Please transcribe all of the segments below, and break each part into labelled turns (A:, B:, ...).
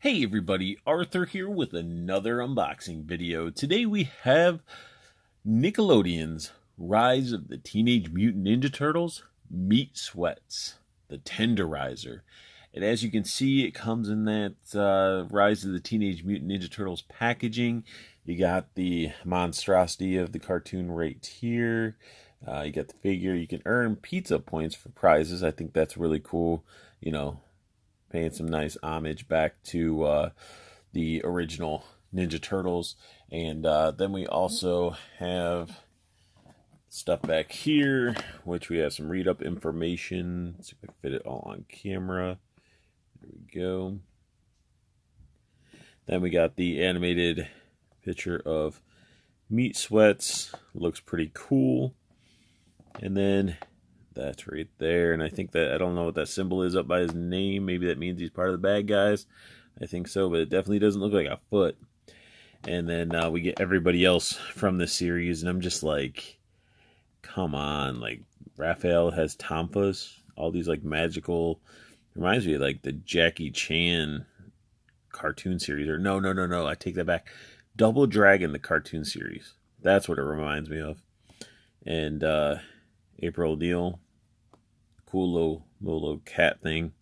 A: Hey everybody, Arthur here with another unboxing video. Today we have Nickelodeon's Rise of the Teenage Mutant Ninja Turtles Meat Sweats, the Tenderizer. And as you can see, it comes in that Rise of the Teenage Mutant Ninja Turtles packaging. You got the monstrosity of the cartoon right here. You got the figure. You can earn pizza points for prizes. I think that's really cool. You know, paying some nice homage back to the original Ninja Turtles. And then we also have stuff back here, which we have some read-up information. Let's see if I can fit it all on camera. There we go. Then we got the animated picture of Meat Sweats. Looks pretty cool. And then that's right there, and I think that, I don't know what that symbol is up by his name. Maybe that means he's part of the bad guys. I think so, but it definitely doesn't look like a foot. And then we get everybody else from the series, and I'm just like, come on. Like, Raphael has Tonfas, all these like magical, reminds me of like the Jackie Chan cartoon series. Or no, I take that back. Double Dragon, the cartoon series. That's what it reminds me of. And April O'Neil, cool little cat thing.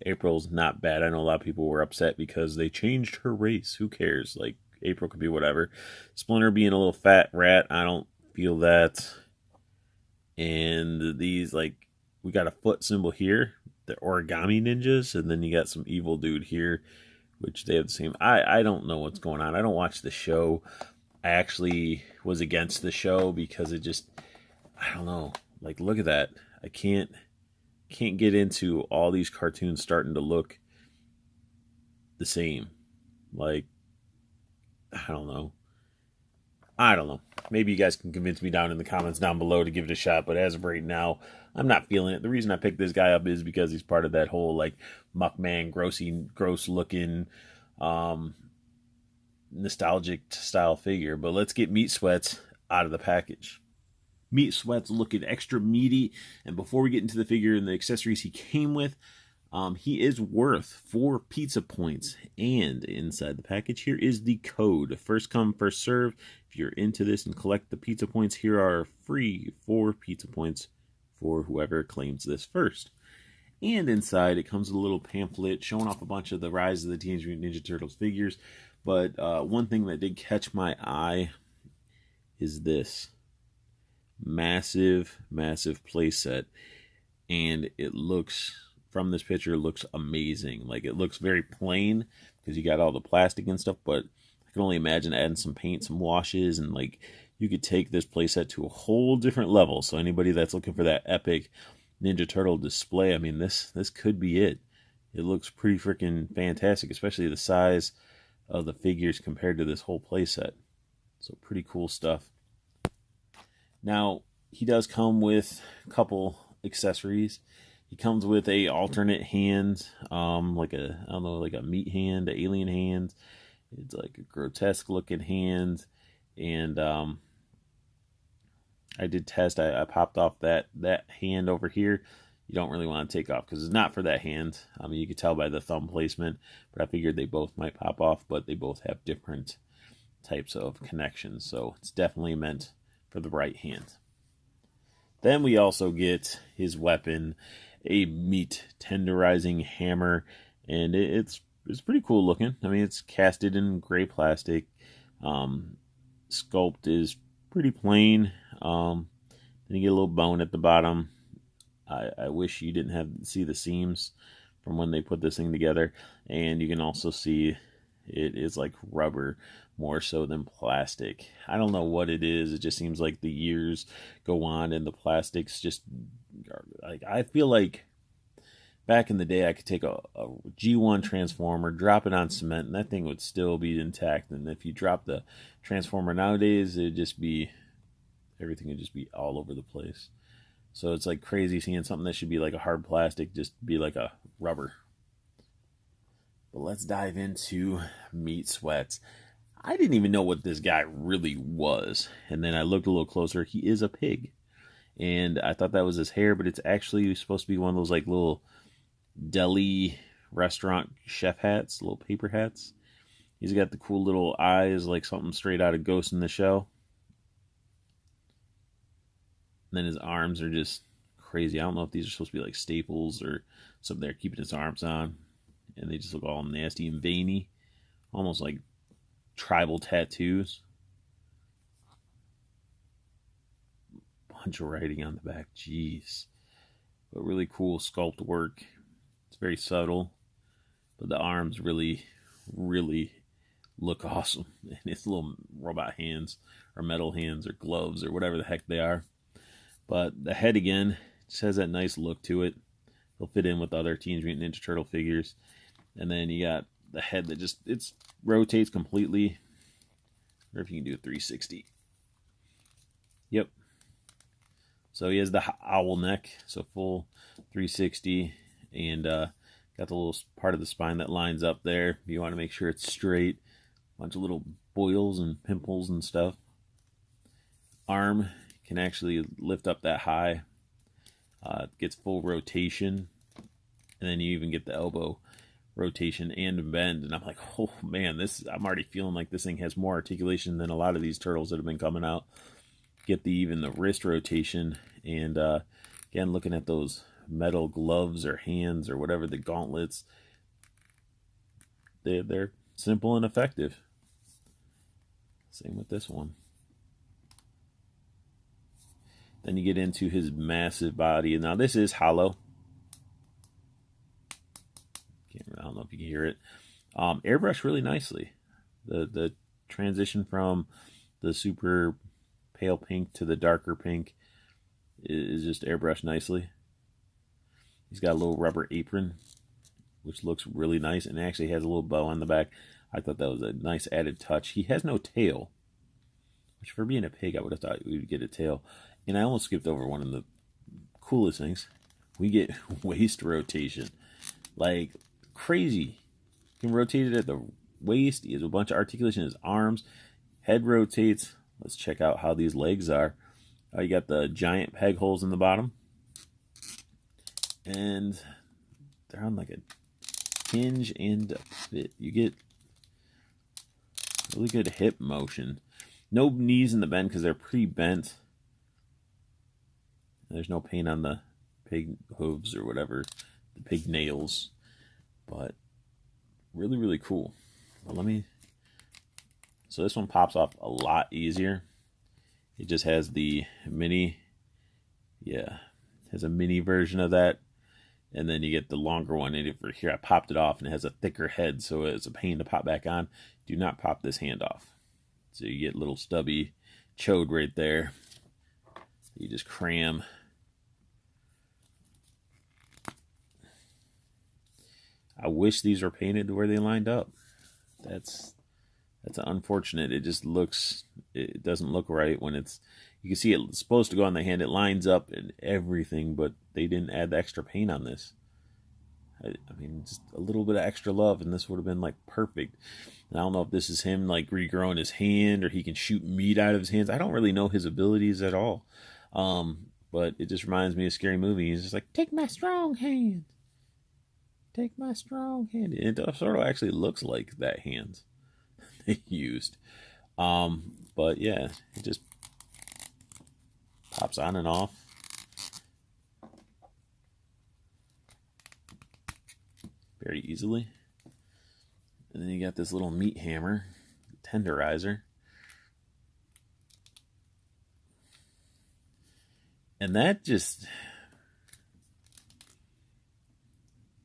A: April's not bad. I know a lot of people were upset because they changed her race. Who cares? Like, April could be whatever. Splinter being a little fat rat, I don't feel that. And these, like, we got a foot symbol here. The origami ninjas. And then you got some evil dude here, which they have the same. I don't know what's going on. I don't watch the show. I actually was against the show because it just, I don't know. Like, look at that. I can't get into all these cartoons starting to look the same. Like, I don't know. Maybe you guys can convince me down in the comments down below to give it a shot, but as of right now, I'm not feeling it. The reason I picked this guy up is because he's part of that whole, like, Muckman, gross looking, nostalgic style figure. But let's get Meat Sweats out of the package. Meat Sweats looking extra meaty. And before we get into the figure and the accessories he came with, he is worth 4 pizza points. And inside the package here is the code. First come, first serve. If you're into this and collect the pizza points, here are free 4 pizza points for whoever claims this first. And inside it comes with a little pamphlet showing off a bunch of the Rise of the Teenage Mutant Ninja Turtles figures. But one thing that did catch my eye is this. Massive playset, and it looks, from this picture, looks amazing. Like, it looks very plain because you got all the plastic and stuff, but I can only imagine adding some paint, some washes, and like, you could take this playset to a whole different level. So anybody that's looking for that epic Ninja Turtle display, I mean, this could be it. It looks pretty freaking fantastic, especially the size of the figures compared to this whole playset. So pretty cool stuff. Now, he does come with a couple accessories. He comes with a alternate hand, like a, I don't know, like a meat hand, an alien hand. It's like a grotesque looking hand. And I did test, I popped off that hand over here. You don't really want to take off because it's not for that hand. I mean, you could tell by the thumb placement, but I figured they both might pop off, but they both have different types of connections. So it's definitely meant for the right hand. Then we also get his weapon, a meat tenderizing hammer, and it's pretty cool looking. I mean, it's casted in gray plastic. Sculpt is pretty plain. Then you get a little bone at the bottom. I wish you didn't have to see the seams from when they put this thing together. And you can also see it is like rubber more so than plastic. I don't know what it is. It just seems like the years go on and the plastics just, like, I feel like back in the day I could take a G1 Transformer, drop it on cement, and that thing would still be intact. And if you drop the Transformer nowadays, it'd just be, everything would just be all over the place. So it's like crazy seeing something that should be like a hard plastic just be like a rubber. But let's dive into Meat Sweats. I didn't even know what this guy really was. And then I looked a little closer. He is a pig. And I thought that was his hair, but it's actually supposed to be one of those like little deli restaurant chef hats, little paper hats. He's got the cool little eyes like something straight out of Ghost in the Shell. And then his arms are just crazy. I don't know if these are supposed to be like staples or something they're keeping his arms on. And they just look all nasty and veiny. Almost like tribal tattoos. Bunch of writing on the back. Jeez. But really cool sculpt work. It's very subtle. But the arms really, really look awesome. And it's little robot hands or metal hands or gloves or whatever the heck they are. But the head again just has that nice look to it. It'll fit in with other Teenage Mutant Ninja Turtle figures. And then you got the head that just rotates completely. Or if you can do a 360. Yep. So he has the owl neck, so full 360, and got the little part of the spine that lines up there. You want to make sure it's straight. Bunch of little boils and pimples and stuff. Arm can actually lift up that high. Gets full rotation, and then you even get the elbow rotation and bend. And I'm like, oh man, I'm already feeling like this thing has more articulation than a lot of these turtles that have been coming out. Get even the wrist rotation, and again, looking at those metal gloves or hands or whatever, the gauntlets, they're simple and effective. Same with this one. Then you get into his massive body, and now this is hollow. I don't know if you can hear it. Airbrushed really nicely. The transition from the super pale pink to the darker pink is just airbrushed nicely. He's got a little rubber apron, which looks really nice, and actually has a little bow on the back. I thought that was a nice added touch. He has no tail, which for being a pig, I would have thought we would get a tail. And I almost skipped over one of the coolest things. We get waist rotation. Like crazy. You can rotate it at the waist. He has a bunch of articulation in his arms. Head rotates. Let's check out how these legs are. You got the giant peg holes in the bottom. And they're on like a hinge and a fit. You get really good hip motion. No knees in the bend because they're pre-bent. There's no paint on the pig hooves or whatever. The pig nails. But really, really cool. Well, so this one pops off a lot easier. It just has the mini, it has a mini version of that. And then you get the longer one. And for here, I popped it off, and it has a thicker head, so it's a pain to pop back on. Do not pop this hand off. So you get little stubby chode right there. You just cram. I wish these were painted where they lined up. That's unfortunate. It just it doesn't look right when you can see it's supposed to go on the hand. It lines up and everything, but they didn't add the extra paint on this. I mean, just a little bit of extra love, and this would have been like perfect. And I don't know if this is him like regrowing his hand, or he can shoot meat out of his hands. I don't really know his abilities at all. But it just reminds me of Scary Movie. He's just like, take my strong hand. Take my strong hand. It sort of actually looks like that hand they used. But yeah, it just pops on and off. Very easily. And then you got this little meat hammer, tenderizer. And that just,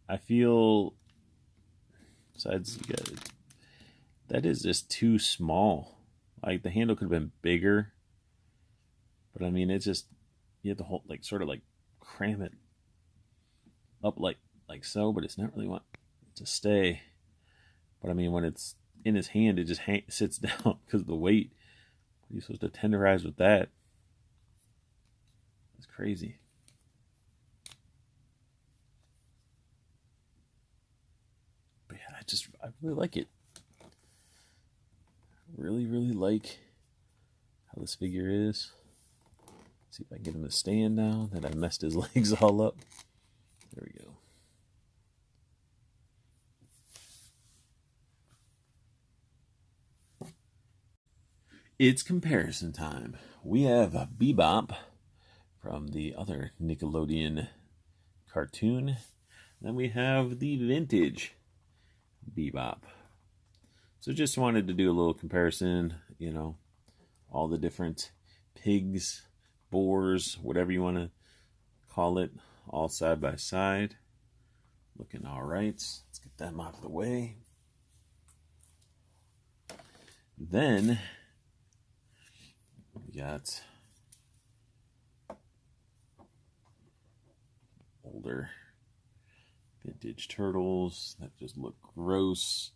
A: I feel, besides you got it, that is just too small. Like the handle could have been bigger. But I mean, it's just, you have to hold, like, sort of like cram it up like so, but it's not really want to stay. But I mean, when it's in his hand, it just sits down because of the weight. What are you supposed to tenderize with that? It's crazy. But yeah, I really like it. Really, really like how this figure is. See if I can get him to stand now that I messed his legs all up. There we go. It's comparison time. We have Bebop from the other Nickelodeon cartoon. Then we have the vintage Bebop. So just wanted to do a little comparison, you know, all the different pigs, boars, whatever you want to call it, all side by side. Looking all right. Let's get them out of the way. Then we got older vintage turtles that just look gross.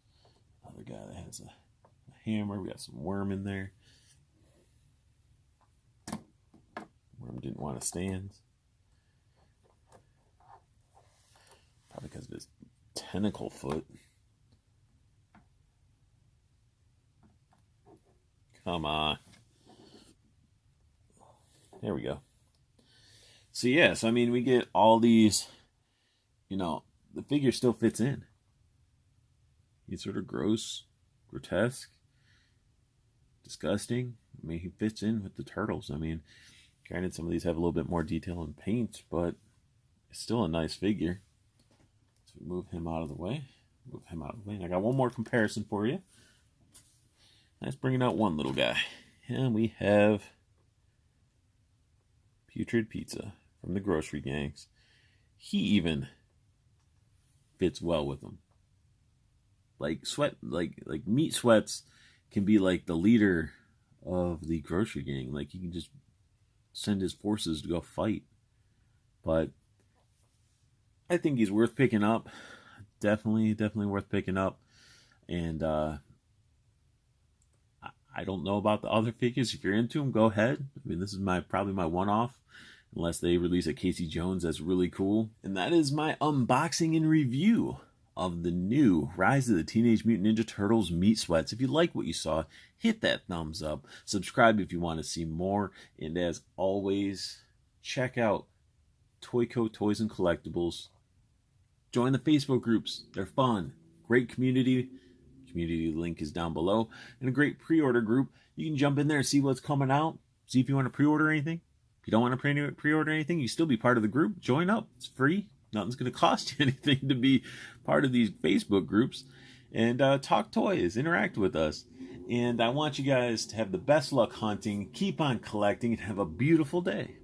A: Another guy that has a hammer. We got some worm in there. Worm didn't want to stand. Probably because of his tentacle foot. Come on. There we go. So yes, I mean, we get all these, you know, the figure still fits in. He's sort of gross, grotesque, disgusting. I mean, he fits in with the turtles. I mean, granted, some of these have a little bit more detail and paint, but it's still a nice figure. So move him out of the way. Move him out of the way. And I got one more comparison for you. Let's bring out one little guy. And we have Putrid Pizza from the Grocery Gangs. He even fits well with them. Like Meat Sweats can be like the leader of the Grocery Gang. Like he can just send his forces to go fight. But I think he's worth picking up. Definitely worth picking up. And I don't know about the other figures. If you're into them, go ahead. I mean, this is probably my one-off, unless they release a Casey Jones that's really cool. And that is my unboxing and review of the new Rise of the Teenage Mutant Ninja Turtles Meat Sweats. If you like what you saw, hit that thumbs up. Subscribe if you want to see more. And as always, check out Toyco Toys and Collectibles. Join the Facebook groups. They're fun. Great community. Community link is down below. And a great pre-order group. You can jump in there and see what's coming out. See if you want to pre-order anything. If you don't want to pre-order anything, you still be part of the group. Join up. It's free. Nothing's going to cost you anything to be part of these Facebook groups. And talk toys. Interact with us. And I want you guys to have the best luck hunting. Keep on collecting and have a beautiful day.